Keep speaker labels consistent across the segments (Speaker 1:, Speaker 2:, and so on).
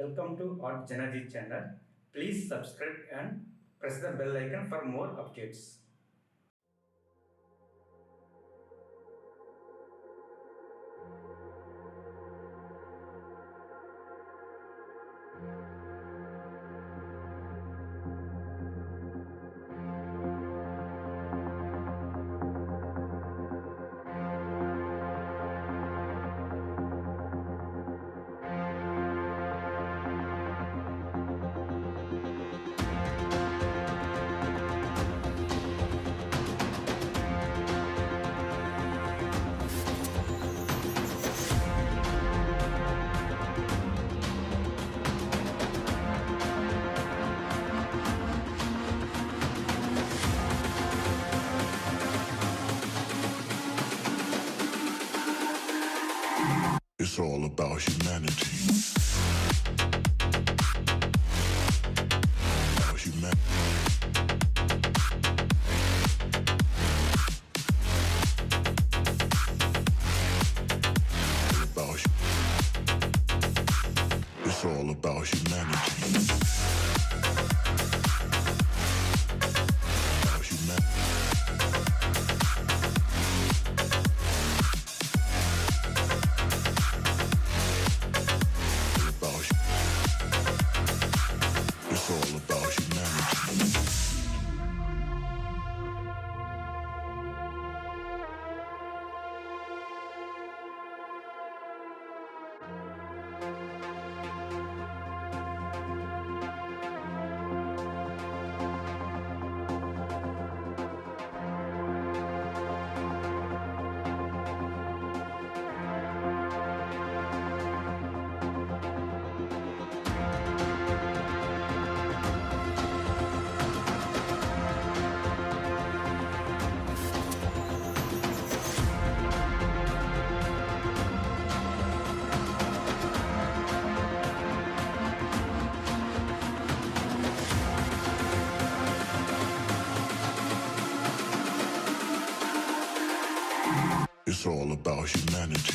Speaker 1: Welcome to JanaG channel. Please subscribe and press the bell icon for more updates.
Speaker 2: It's all about humanity. About humanity. It's all about humanity. About humanity. It's all about humanity. It's all about humanity.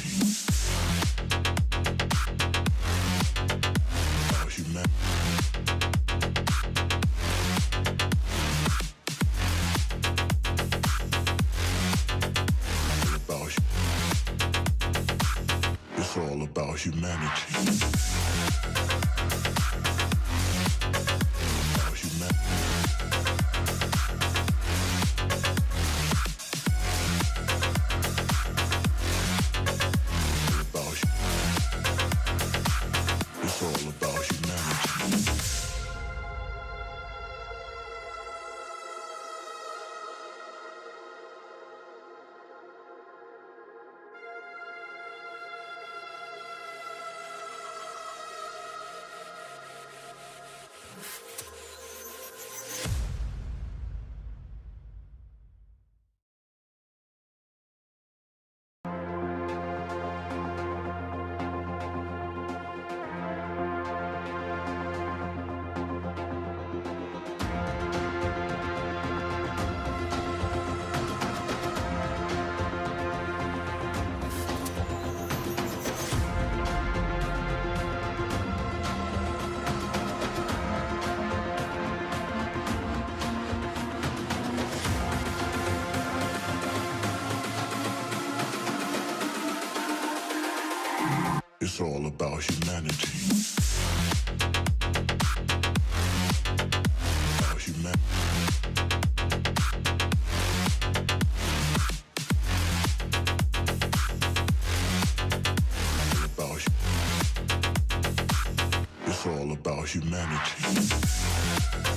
Speaker 2: About humanity. It's all about humanity. About humanity. It's all about humanity. It's all about humanity. About humanity. It's all about humanity.